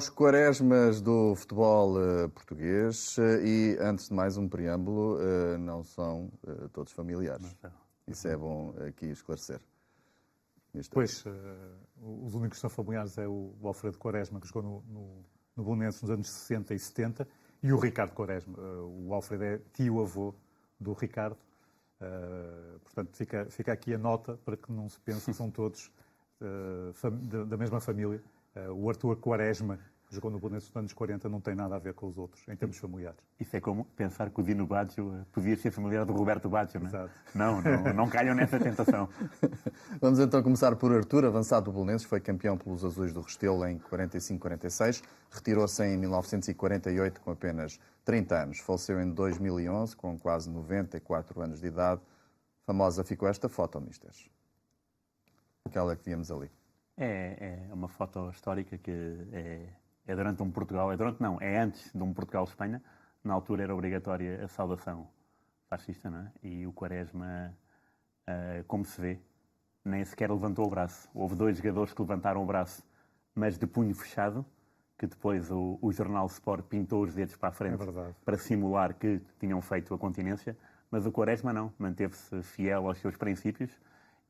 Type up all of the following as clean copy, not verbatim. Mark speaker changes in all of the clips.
Speaker 1: aos quaresmas do futebol português e, antes de mais, um preâmbulo, não são todos familiares. Isso é bom aqui esclarecer.
Speaker 2: Pois, os únicos que são familiares é o Alfredo Quaresma, que jogou no Belenenses nos anos 60 e 70, e o Ricardo Quaresma. O Alfredo é tio-avô do Ricardo. Portanto, fica aqui a nota para que não se pense que são todos da mesma família. O Arthur Quaresma, que jogou no Belenenses nos anos 40, não tem nada a ver com os outros, em termos familiares.
Speaker 3: Isso é como pensar que o Dino Baggio podia ser familiar do Roberto Baggio, não é?
Speaker 2: Exato.
Speaker 3: Não caiam nessa tentação.
Speaker 1: Vamos então começar por Arthur, avançado do Belenenses, foi campeão pelos Azuis do Restelo em 45-46, retirou-se em 1948 com apenas 30 anos, faleceu em 2011 com quase 94 anos de idade. Famosa ficou esta foto, misters. Aquela que víamos ali.
Speaker 3: É uma foto histórica que é durante um Portugal, é antes de um Portugal-Espanha. Na altura era obrigatória a saudação fascista, não é? E o Quaresma, como se vê, nem sequer levantou o braço. Houve 2 jogadores que levantaram o braço, mas de punho fechado, que depois o jornal Sport pintou os dedos para a frente para simular que tinham feito a continência, mas o Quaresma não, manteve-se fiel aos seus princípios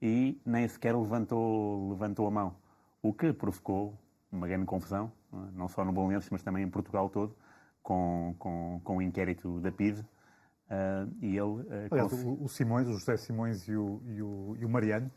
Speaker 3: e nem sequer levantou a mão, o que provocou uma grande confusão, não só no Belenenses, mas também em Portugal todo, com o inquérito da PIDE. E ele...
Speaker 2: o Simões, o José Simões e o Mariano,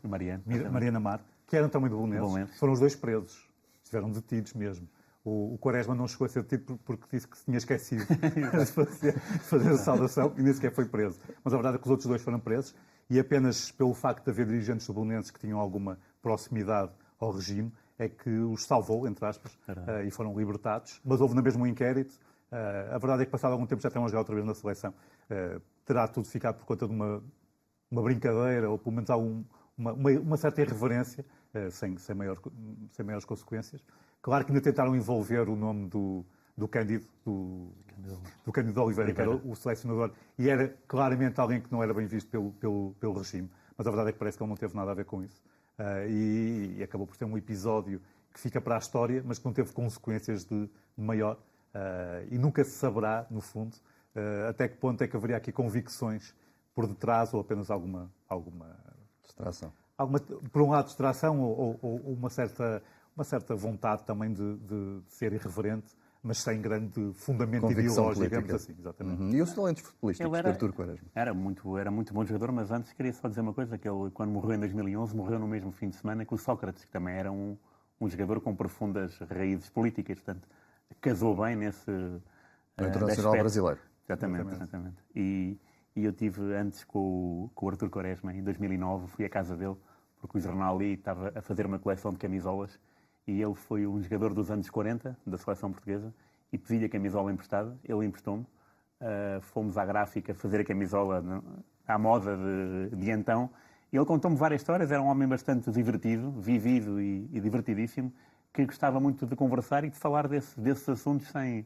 Speaker 2: Mariana Mar, que eram também do Belenenses, foram os 2 presos, estiveram detidos mesmo. O Quaresma não chegou a ser detido porque disse que se tinha esquecido de fazer a saudação e nem sequer foi preso. Mas a verdade é que os outros 2 foram presos e apenas pelo facto de haver dirigentes do Belenenses que tinham alguma proximidade ao regime é que os salvou, entre aspas, e foram libertados. Mas houve na mesma um inquérito. A verdade é que passado algum tempo já estão a jogar outra vez na seleção. Terá tudo ficado por conta de uma brincadeira ou pelo menos uma certa irreverência, sem maiores consequências. Claro que ainda tentaram envolver o nome do Cândido de Oliveira, que era o selecionador, e era claramente alguém que não era bem visto pelo regime. Mas a verdade é que parece que ele não teve nada a ver com isso. E acabou por ser um episódio que fica para a história, mas que não teve consequências de maior. E nunca se saberá, no fundo, até que ponto é que haveria aqui convicções por detrás ou apenas alguma
Speaker 1: distração.
Speaker 2: Por um lado, distração ou uma certa vontade também de ser irreverente, mas sem grande fundamento
Speaker 1: convicção
Speaker 2: ideológico,
Speaker 1: política.
Speaker 2: digamos assim. Exatamente.
Speaker 1: E os talentos futebolísticos de Arthur Quaresma?
Speaker 3: Era muito bom jogador, mas antes queria só dizer uma coisa, que ele, quando morreu em 2011, morreu no mesmo fim de semana que o Sócrates, que também era um jogador com profundas raízes políticas, portanto, casou bem nesse...
Speaker 1: No Internacional Brasileiro.
Speaker 3: Exatamente. E eu tive antes com o Arthur Quaresma, em 2009, fui à casa dele, porque o jornal ali estava a fazer uma coleção de camisolas, e ele foi um jogador dos anos 40, da seleção portuguesa, e pedi-lhe a camisola emprestada, ele emprestou-me, fomos à gráfica fazer a camisola à moda de então, e ele contou-me várias histórias, era um homem bastante divertido, vivido e divertidíssimo, que gostava muito de conversar e de falar desses assuntos sem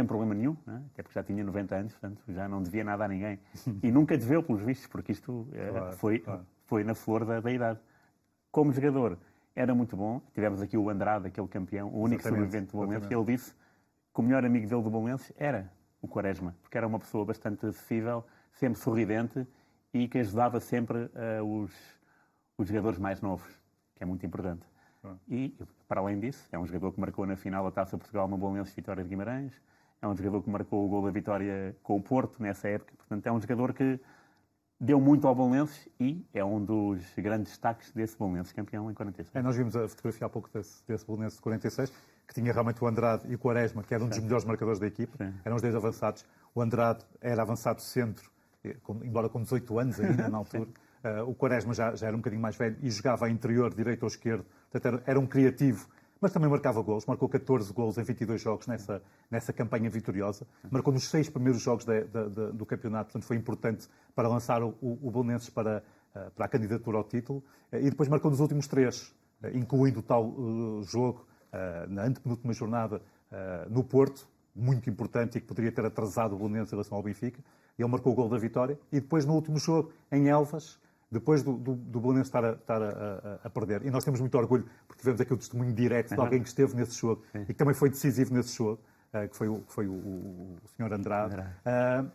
Speaker 3: problema nenhum, né? Até porque já tinha 90 anos, portanto já não devia nada a ninguém. E nunca desveu pelos vistos, porque isto foi na flor da idade. Como jogador, era muito bom. Tivemos aqui o Andrade, aquele campeão, o único sobrevivente do Belenenses, e ele disse que o melhor amigo dele do Belenenses era o Quaresma, porque era uma pessoa bastante acessível, sempre sorridente e que ajudava sempre os jogadores mais novos, que é muito importante. E, para além disso, é um jogador que marcou na final a Taça Portugal no Belenenses Vitória de Guimarães, é um jogador que marcou o gol da vitória com o Porto nessa época, portanto é um jogador que deu muito ao Belenenses e é um dos grandes destaques desse Belenenses campeão em 46.
Speaker 2: Nós vimos a fotografia há pouco desse Belenenses de 46, que tinha realmente o Andrade e o Quaresma, que era um dos melhores marcadores da equipa, eram os 2 avançados. O Andrade era avançado centro, embora com 18 anos ainda na altura. O Quaresma já era um bocadinho mais velho e jogava a interior, direito ou esquerdo, portanto era um criativo, mas também marcava golos, marcou 14 golos em 22 jogos nessa campanha vitoriosa, marcou nos 6 primeiros jogos do campeonato, portanto foi importante para lançar o Belenenses para a candidatura ao título, e depois marcou nos últimos 3, incluindo o tal jogo na antepenúltima jornada no Porto, muito importante e que poderia ter atrasado o Belenenses em relação ao Benfica. Ele marcou o gol da vitória e depois no último jogo, em Elvas, depois do Belenenses estar a perder, e nós temos muito orgulho, porque tivemos aqui o testemunho direto de alguém que esteve nesse jogo e que também foi decisivo nesse jogo, que foi o Sr. Andrade.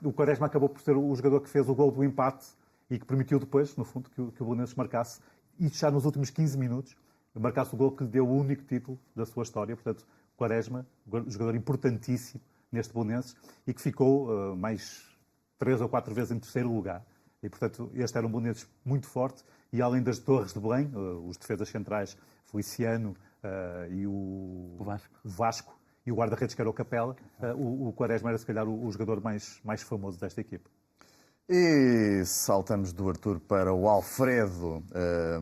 Speaker 2: O Quaresma acabou por ser o jogador que fez o gol do empate e que permitiu depois, no fundo, que o Belenenses marcasse, e já nos últimos 15 minutos, marcasse o gol que lhe deu o único título da sua história. Portanto, Quaresma, jogador importantíssimo neste Belenenses, e que ficou mais 3 ou 4 vezes em terceiro lugar. E, portanto, este era um Belenenses muito forte, e além das Torres de Belém, os defesas centrais, Feliciano e o Vasco, e o guarda-redes que era o Capela, o Quaresma era, se calhar, o jogador mais famoso desta equipe.
Speaker 1: E saltamos do Artur para o Alfredo,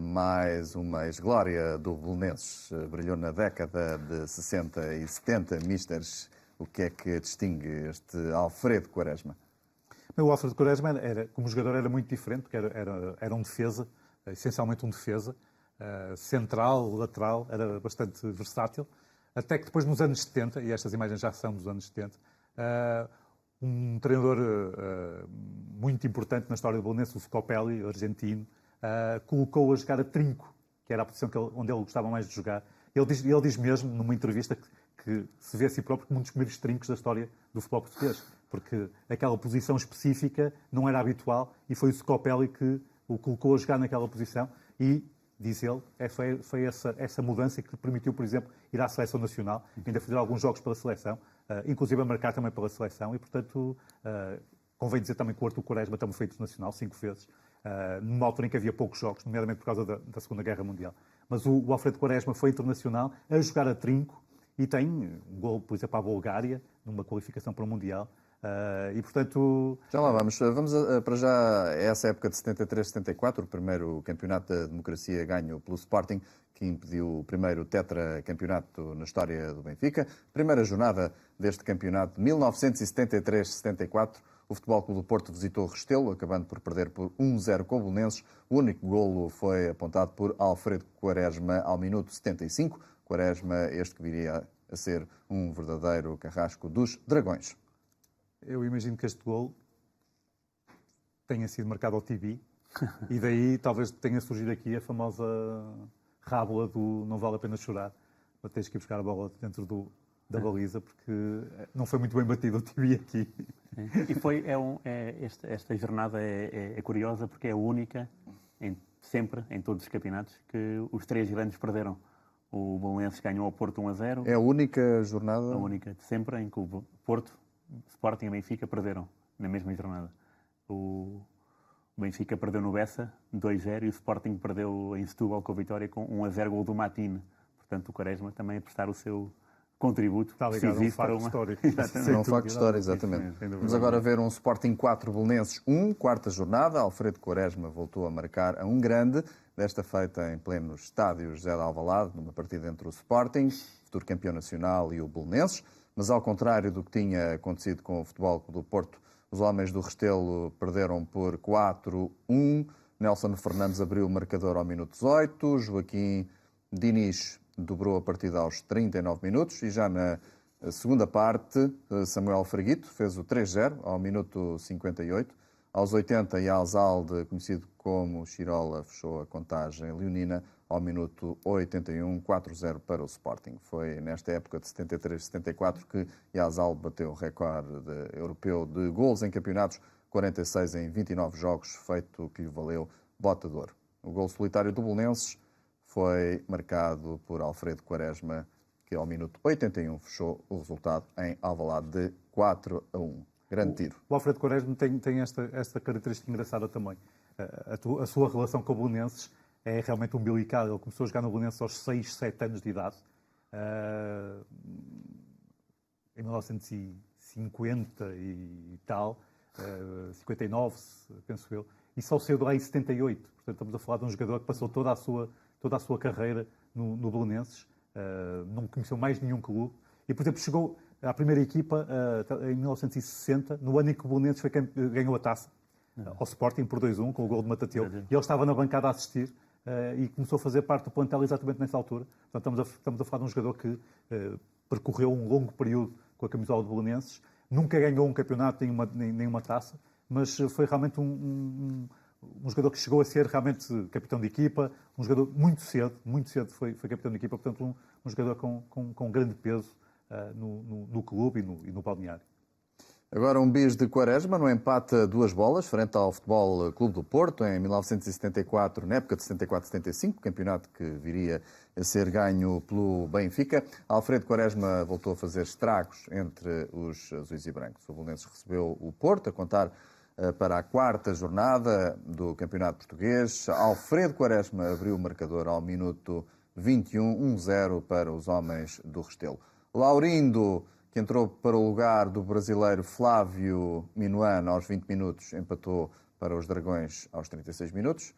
Speaker 1: mais uma ex-glória do Belenenses. Brilhou na década de 60 e 70. Misters, o que é que distingue este Alfredo Quaresma?
Speaker 2: O Alfredo Quaresma, como jogador, era muito diferente, porque era um defesa, essencialmente um defesa, central, lateral, era bastante versátil. Até que depois, nos anos 70, e estas imagens já são dos anos 70, um treinador muito importante na história do Belenenses, o Scopelli, argentino, colocou a jogar a trinco, que era a posição onde ele gostava mais de jogar. Ele diz mesmo, numa entrevista, que se vê a si próprio como um dos primeiros trincos da história do futebol português, porque aquela posição específica não era habitual e foi o Scopelli que o colocou a jogar naquela posição e, diz ele, foi essa mudança que lhe permitiu, por exemplo, ir à seleção nacional, ainda fazer alguns jogos pela seleção, inclusive a marcar também pela seleção, e, portanto, convém dizer também que o Artur Quaresma também foi internacional 5 vezes, numa altura em que havia poucos jogos, nomeadamente por causa da Segunda Guerra Mundial. Mas o Alfredo Quaresma foi internacional a jogar a trinco e tem um gol, por exemplo, à Bulgária, numa qualificação para o Mundial. E, portanto...
Speaker 1: Já lá vamos. Vamos para já a essa época de 73-74, o primeiro campeonato da democracia ganho pelo Sporting, que impediu o primeiro tetracampeonato na história do Benfica. Primeira jornada deste campeonato, 1973-74, o Futebol Clube do Porto visitou Restelo, acabando por perder por 1-0 com o Belenenses. O único golo foi apontado por Alfredo Quaresma ao minuto 75. Quaresma, este que viria a ser um verdadeiro carrasco dos Dragões.
Speaker 2: Eu imagino que este gol tenha sido marcado ao TV e daí talvez tenha surgido aqui a famosa rábula do não vale a pena chorar, para teres que ir buscar a bola dentro da baliza, porque não foi muito bem batido o TV aqui.
Speaker 3: E esta jornada é curiosa porque é a única, sempre, em todos os campeonatos, que os 3 grandes perderam. O Belenenses ganhou ao Porto 1-0.
Speaker 1: É a única jornada?
Speaker 3: A única de sempre em que o Porto, Sporting e Benfica perderam na mesma jornada. O Benfica perdeu no Bessa 2-0 e o Sporting perdeu em Setúbal com a vitória com 1-0 gol do Matine. Portanto, o Quaresma também a prestar o seu contributo decisivo para uma...
Speaker 2: histórico.
Speaker 1: É um facto histórico, exatamente. Vamos agora ver um Sporting 4, Belenenses 1, quarta jornada. Alfredo Quaresma voltou a marcar a um grande, desta feita em pleno estádio José de Alvalade, numa partida entre o Sporting, futuro campeão nacional, e o Belenenses. Mas ao contrário do que tinha acontecido com o Futebol Clube do Porto, os homens do Restelo perderam por 4-1. Nelson Fernandes abriu o marcador ao minuto 18. Joaquim Diniz dobrou a partida aos 39 minutos. E já na segunda parte, Samuel Fraguito fez o 3-0 ao minuto 58. Aos 80, Yazalde, conhecido como Chirola, fechou a contagem leonina ao minuto 81, 4-0 para o Sporting. Foi nesta época de 73-74 que Yazalde bateu o recorde europeu de golos em campeonatos, 46 em 29 jogos, feito que lhe valeu Bota de Ouro. O gol solitário do Belenenses foi marcado por Alfredo Quaresma, que ao minuto 81 fechou o resultado em Alvalade de 4-1. Grande tiro.
Speaker 2: O Alfredo Quaresma tem esta característica engraçada também. A sua relação com o Belenenses é realmente umbilical. Ele começou a jogar no Belenenses aos 6, 7 anos de idade. Em 1950 e tal, 59, penso eu. E só saiu de lá em 78. Portanto, estamos a falar de um jogador que passou toda a sua carreira no Belenenses. Não conheceu mais nenhum clube. E, por exemplo, chegou à primeira equipa em 1960, no ano em que o Belenenses ganhou a taça ao Sporting por 2-1, com o gol de Matateu. E ele estava na bancada a assistir e começou a fazer parte do plantel exatamente nessa altura. Portanto, estamos a falar de um jogador que percorreu um longo período com a camisola do Belenenses. Nunca ganhou um campeonato nem uma taça, mas foi realmente um um jogador que chegou a ser realmente capitão de equipa, um jogador muito cedo foi capitão de equipa, portanto um jogador com grande peso no clube e no balneário.
Speaker 1: Agora um bis de Quaresma no empate a 2 bolas, frente ao Futebol Clube do Porto, em 1974, na época de 74-75, campeonato que viria a ser ganho pelo Benfica. Alfredo Quaresma voltou a fazer estragos entre os azuis e brancos. O Belenenses recebeu o Porto, a contar para a 4ª jornada do Campeonato Português. Alfredo Quaresma abriu o marcador ao minuto 21, 1-0 para os homens do Restelo. Laurindo, que entrou para o lugar do brasileiro Flávio Minuano aos 20 minutos, empatou para os Dragões aos 36 minutos.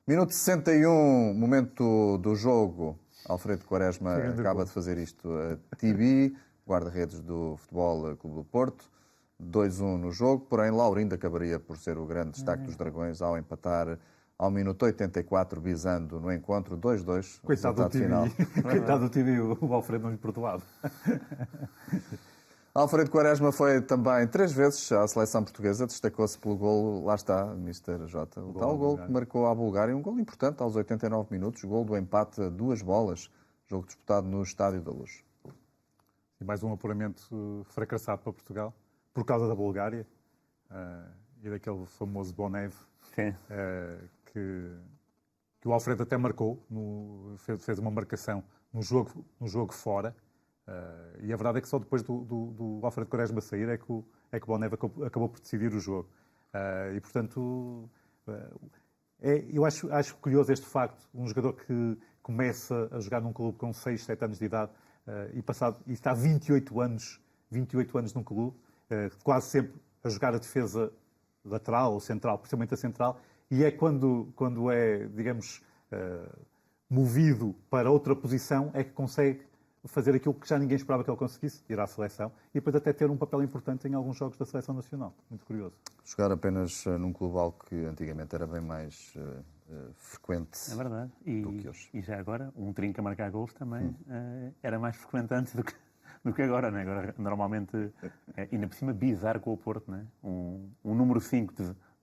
Speaker 1: Minuto 61, momento do jogo, Alfredo Quaresma acaba de fazer isto a Tibi, guarda-redes do Futebol Clube do Porto. 2-1 no jogo, porém Laurindo acabaria por ser o grande destaque dos Dragões ao empatar ao minuto 84, bisando no encontro 2-2.
Speaker 2: Coitado do Tibi, coitado do Tibi, o Alfredo não lhe perdoado.
Speaker 1: Alfredo Quaresma foi também 3 vezes à seleção portuguesa, destacou-se pelo golo, lá está, Mr. J. O tal golo que marcou à Bulgária, um golo importante aos 89 minutos, golo do empate a 2 bolas, jogo disputado no Estádio da Luz.
Speaker 2: E mais um apuramento fracassado para Portugal, por causa da Bulgária e daquele famoso Bonev, que o Alfredo até marcou, fez uma marcação no jogo fora. E a verdade é que só depois do Alfredo Quaresma sair é que o Bonev acabou por decidir o jogo. E, portanto, eu acho curioso este facto. Um jogador que começa a jogar num clube com 6, 7 anos de idade e está 28 anos num clube, quase sempre a jogar a defesa lateral ou central, principalmente a central, e é quando é, digamos, movido para outra posição é que consegue fazer aquilo que já ninguém esperava que ele conseguisse, ir à seleção, e depois até ter um papel importante em alguns jogos da Seleção Nacional. Muito curioso.
Speaker 1: Jogar apenas num clube, algo que antigamente era bem mais frequente do que hoje.
Speaker 3: E já agora, um trinca marcar gols também era mais frequente antes do que agora, né? Agora, normalmente, ainda por cima, bizarro com o Porto, né? Um número 5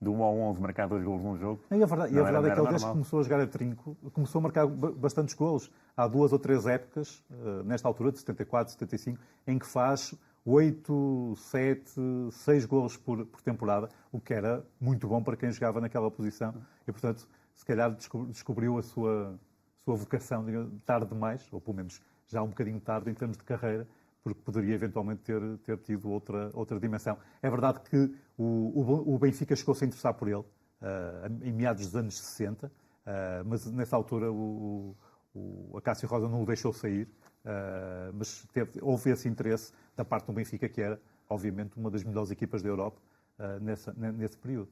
Speaker 3: de 1 ao 11 marcar 2 golos num jogo.
Speaker 2: E a verdade é que ele, desde que começou a jogar a trinco, começou a marcar bastantes golos. Há 2 ou 3 épocas, nesta altura, de 74, 75, em que faz 8, 7, 6 golos por temporada, o que era muito bom para quem jogava naquela posição. E, portanto, se calhar descobriu a sua vocação tarde demais, ou pelo menos já um bocadinho tarde em termos de carreira, porque poderia eventualmente ter tido outra dimensão. É verdade que o Benfica chegou-se a interessar por ele em meados dos anos 60, mas nessa altura a Cássio Rosa não o deixou sair, mas houve esse interesse da parte do Benfica, que era, obviamente, uma das melhores equipas da Europa nesse período.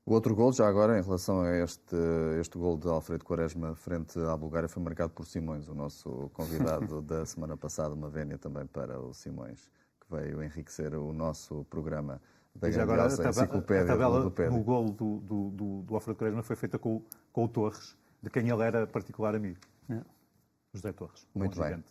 Speaker 1: O outro gol, já agora, em relação a este gol de Alfredo Quaresma frente à Bulgária, foi marcado por Simões, o nosso convidado da semana passada, uma vénia também para o Simões, que veio enriquecer o nosso programa da grandiosa enciclopédia.
Speaker 2: A tabela no gol do Alfredo Quaresma foi feita com o Torres, de quem ele era particular amigo. José Torres.
Speaker 1: Muito bem.